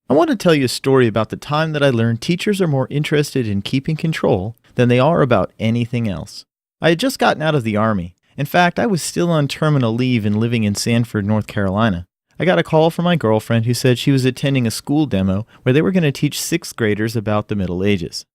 I want to tell you a story about the time that I learned teachers are more interested in keeping control than they are about anything else. I had just gotten out of the Army. In fact, I was still on terminal leave and living in Sanford, North Carolina. I got a call from my girlfriend who said she was attending a school demo where they were going to teach 6th graders about the Middle Ages.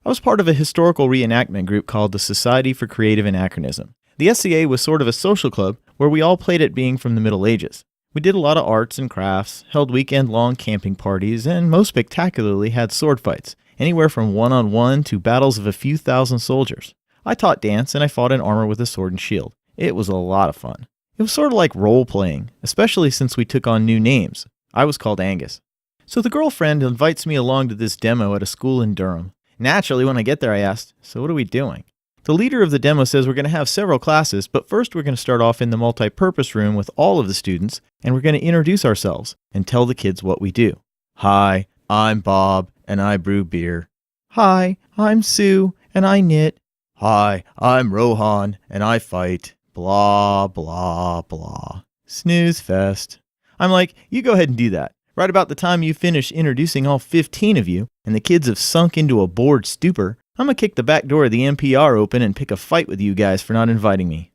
I was part of a historical reenactment group called the Society for Creative Anachronism. The SCA was sort of a social club where we all played at being from the Middle Ages. We did a lot of arts and crafts, held weekend-long camping parties, and most spectacularly had sword fights, anywhere from one-on-one to battles of a few thousand soldiers. I taught dance and I fought in armor with a sword and shield. It was a lot of fun. It was sort of like role-playing, especially since we took on new names. I was called Angus. So the girlfriend invites me along to this demo at a school in Durham. Naturally, when I get there, I asked, "So what are we doing?" The leader of the demo says we're going to have several classes, but first we're going to start off in the multi-purpose room with all of the students, and we're going to introduce ourselves and tell the kids what we do. Hi, I'm Bob, and I brew beer. Hi, I'm Sue, and I knit. Hi, I'm Rohan, and I fight. Blah, blah, blah. Snooze fest. I'm like, you go ahead and do that. Right about the time you finish introducing all 15 of you, and the kids have sunk into a bored stupor, I'm gonna kick the back door of the NPR open and pick a fight with you guys for not inviting me.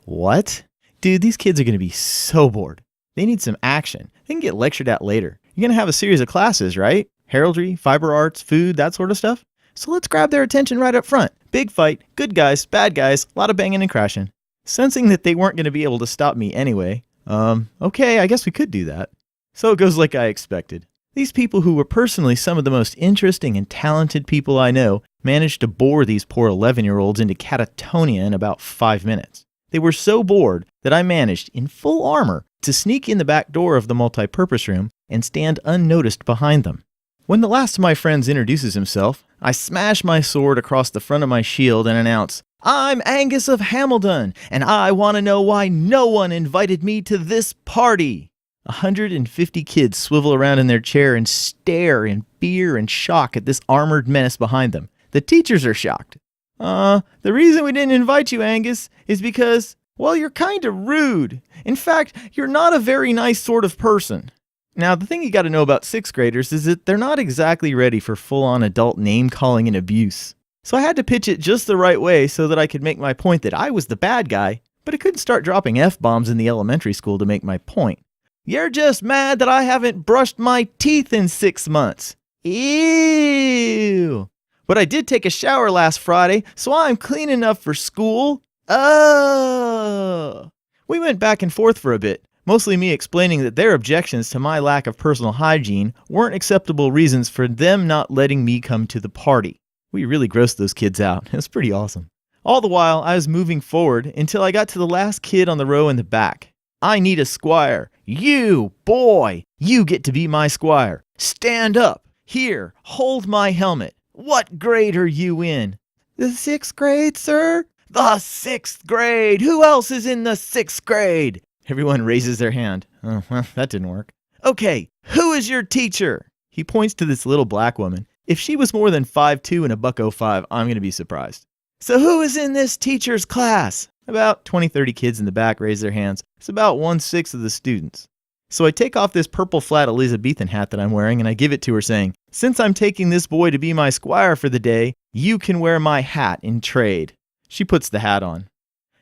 What? Dude, these kids are gonna be so bored. They need some action. They can get lectured at later. You're gonna have a series of classes, right? Heraldry, fiber arts, food, that sort of stuff. So let's grab their attention right up front. Big fight, good guys, bad guys, a lot of banging and crashing. Sensing that they weren't gonna be able to stop me anyway, okay, I guess we could do that. So it goes like I expected. These people who were personally some of the most interesting and talented people I know managed to bore these poor 11-year-olds into catatonia in about 5 minutes. They were so bored that I managed, in full armor, to sneak in the back door of the multi-purpose room and stand unnoticed behind them. When the last of my friends introduces himself, I smash my sword across the front of my shield and announce, "I'm Angus of Hamilton, and I want to know why no one invited me to this party." 150 kids swivel around in their chair and stare in fear and shock at this armored menace behind them. The teachers are shocked. The reason we didn't invite you, Angus, is because, well, you're kind of rude. In fact, you're not a very nice sort of person. Now, the thing you got to know about 6th graders is that they're not exactly ready for full-on adult name-calling and abuse. So I had to pitch it just the right way so that I could make my point that I was the bad guy, but I couldn't start dropping F-bombs in the elementary school to make my point. You're just mad that I haven't brushed my teeth in 6 months. Ew. But I did take a shower last Friday, so I'm clean enough for school. Oh. We went back and forth for a bit, mostly me explaining that their objections to my lack of personal hygiene weren't acceptable reasons for them not letting me come to the party. We really grossed those kids out. It was pretty awesome. All the while, I was moving forward until I got to the last kid on the row in the back. I need a squire. You, boy, you get to be my squire. Stand up. Here, hold my helmet. What grade are you in? The 6th grade, sir. The 6th grade. Who else is in the 6th grade? Everyone raises their hand. Oh, well, that didn't work. Okay, who is your teacher? He points to this little black woman. If she was more than 5'2" and a $105, I'm going to be surprised. So who is in this teacher's class? About 20-30 kids in the back raise their hands. It's about 1/6 of the students. So I take off this purple flat Elizabethan hat that I'm wearing and I give it to her saying, "Since I'm taking this boy to be my squire for the day, you can wear my hat in trade." She puts the hat on.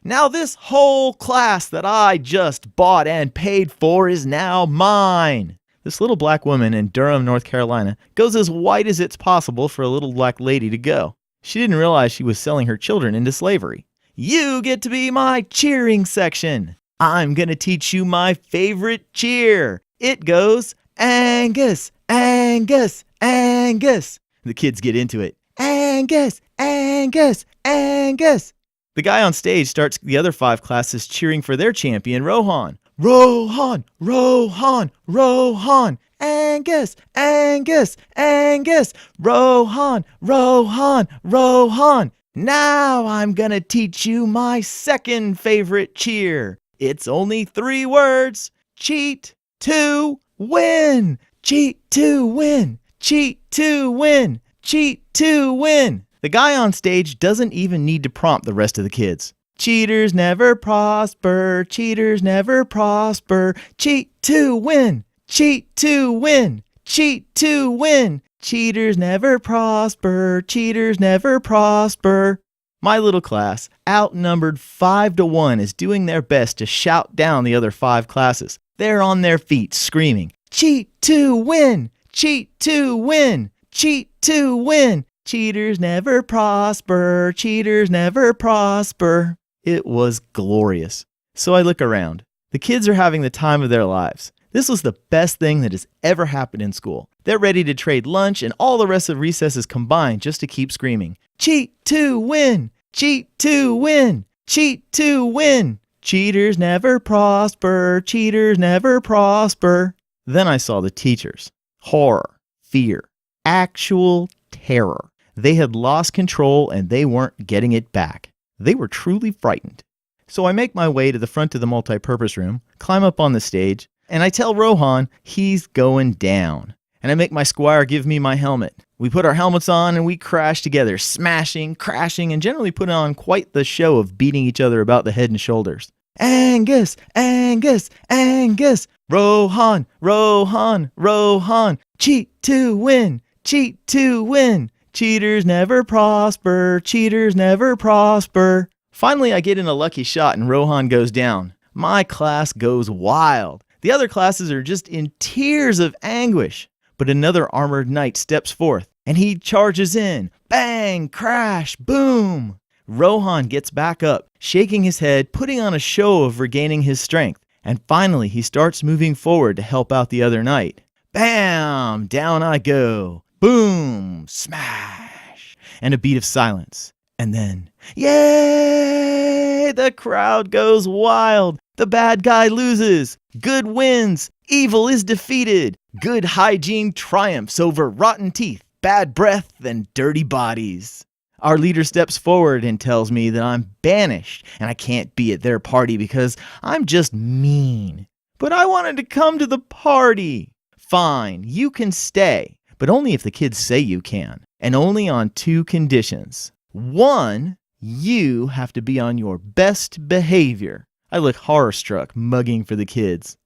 Now this whole class that I just bought and paid for is now mine. This little black woman in Durham, North Carolina, goes as white as it's possible for a little black lady to go. She didn't realize she was selling her children into slavery. You get to be my cheering section. I'm going to teach you my favorite cheer. It goes, Angus, Angus, Angus. The kids get into it. Angus, Angus, Angus. The guy on stage starts the other 5 classes cheering for their champion, Rohan. Rohan, Rohan, Rohan. Angus, Angus, Angus. Rohan, Rohan, Rohan. Now I'm gonna teach you my second favorite cheer. It's only 3 words. Cheat to win. Cheat to win. Cheat to win. Cheat to win. The guy on stage doesn't even need to prompt the rest of the kids. Cheaters never prosper. Cheaters never prosper. Cheat to win. Cheat to win. cheat to win. Cheaters never prosper, cheaters never prosper. My little class, outnumbered 5-1, is doing their best to shout down the other 5 classes. They're on their feet screaming, cheat to win, cheat to win, cheat to win. Cheaters never prosper, cheaters never prosper. It was glorious. So I look around. The kids are having the time of their lives. This was the best thing that has ever happened in school. They're ready to trade lunch and all the rest of recesses combined just to keep screaming, cheat to win, cheat to win, cheat to win. Cheaters never prosper, cheaters never prosper. Then I saw the teachers. Horror, fear, actual terror. They had lost control and they weren't getting it back. They were truly frightened. So I make my way to the front of the multipurpose room, climb up on the stage, and I tell Rohan he's going down. And I make my squire give me my helmet. We put our helmets on and we crash together, smashing, crashing, and generally put on quite the show of beating each other about the head and shoulders. Angus, Angus, Angus, Rohan, Rohan, Rohan, cheat to win, cheat to win. Cheaters never prosper, cheaters never prosper. Finally, I get in a lucky shot and Rohan goes down. My class goes wild. The other classes are just in tears of anguish. But another armored knight steps forth, and he charges in. Bang, crash, boom. Rohan gets back up, shaking his head, putting on a show of regaining his strength. And finally, he starts moving forward to help out the other knight. Bam, down I go. Boom, smash. And a beat of silence. And then, yay! The crowd goes wild. The bad guy loses. Good wins. Evil is defeated. Good hygiene triumphs over rotten teeth, bad breath, and dirty bodies. Our leader steps forward and tells me that I'm banished and I can't be at their party because I'm just mean. But I wanted to come to the party. Fine, you can stay, but only if the kids say you can, and only on 2 conditions. 1, you have to be on your best behavior. I look horror-struck, mugging for the kids.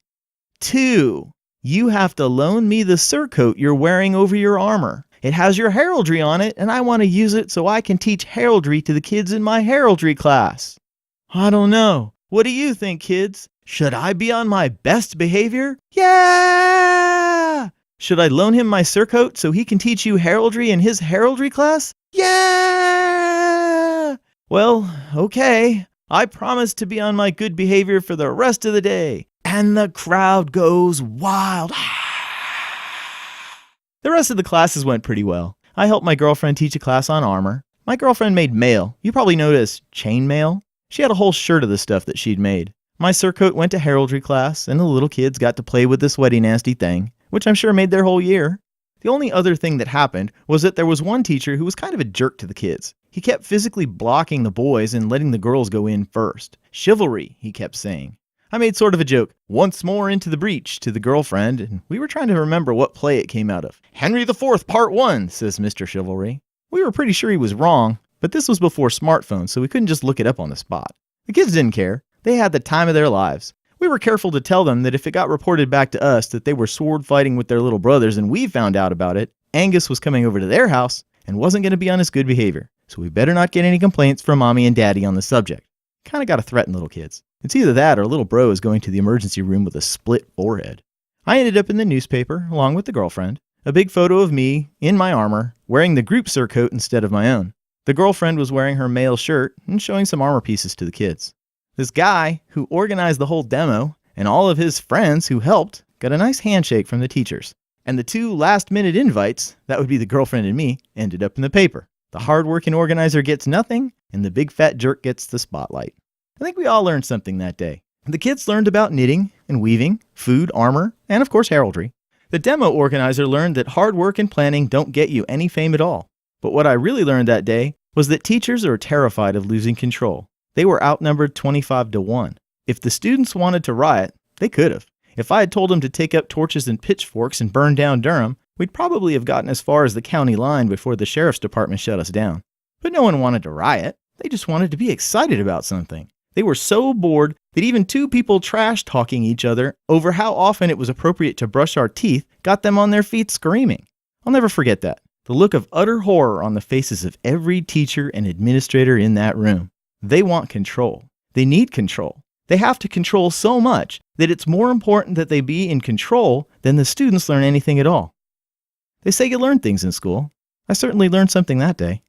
2, you have to loan me the surcoat you're wearing over your armor. It has your heraldry on it, and I want to use it so I can teach heraldry to the kids in my heraldry class. I don't know. What do you think, kids? Should I be on my best behavior? Yeah! Should I loan him my surcoat so he can teach you heraldry in his heraldry class? Yeah! Well, okay. I promise to be on my good behavior for the rest of the day. And the crowd goes wild. The rest of the classes went pretty well. I helped my girlfriend teach a class on armor. My girlfriend made mail. You probably know it as chain mail. She had a whole shirt of the stuff that she'd made. My surcoat went to heraldry class, and the little kids got to play with this sweaty nasty thing, which I'm sure made their whole year. The only other thing that happened was that there was one teacher who was kind of a jerk to the kids. He kept physically blocking the boys and letting the girls go in first. Chivalry, he kept saying. I made sort of a joke, once more into the breach, to the girlfriend, and we were trying to remember what play it came out of. Henry IV, Part 1, says Mr. Chivalry. We were pretty sure he was wrong, but this was before smartphones, so we couldn't just look it up on the spot. The kids didn't care. They had the time of their lives. We were careful to tell them that if it got reported back to us that they were sword fighting with their little brothers and we found out about it, Angus was coming over to their house and wasn't going to be on his good behavior. So we better not get any complaints from Mommy and Daddy on the subject. Kind of got to threaten little kids. It's either that or little bro is going to the emergency room with a split forehead. I ended up in the newspaper, along with the girlfriend. A big photo of me, in my armor, wearing the group surcoat instead of my own. The girlfriend was wearing her male shirt and showing some armor pieces to the kids. This guy, who organized the whole demo, and all of his friends who helped, got a nice handshake from the teachers. And the 2 last-minute invites, that would be the girlfriend and me, ended up in the paper. The hard-working organizer gets nothing, and the big fat jerk gets the spotlight. I think we all learned something that day. The kids learned about knitting and weaving, food, armor, and of course heraldry. The demo organizer learned that hard work and planning don't get you any fame at all. But what I really learned that day was that teachers are terrified of losing control. They were outnumbered 25-1. If the students wanted to riot, they could have. If I had told them to take up torches and pitchforks and burn down Durham, we'd probably have gotten as far as the county line before the sheriff's department shut us down. But no one wanted to riot. They just wanted to be excited about something. They were so bored, that even two people trash-talking each other over how often it was appropriate to brush our teeth got them on their feet screaming. I'll never forget that. The look of utter horror on the faces of every teacher and administrator in that room. They want control. They need control. They have to control so much that it's more important that they be in control than the students learn anything at all. They say you learn things in school. I certainly learned something that day.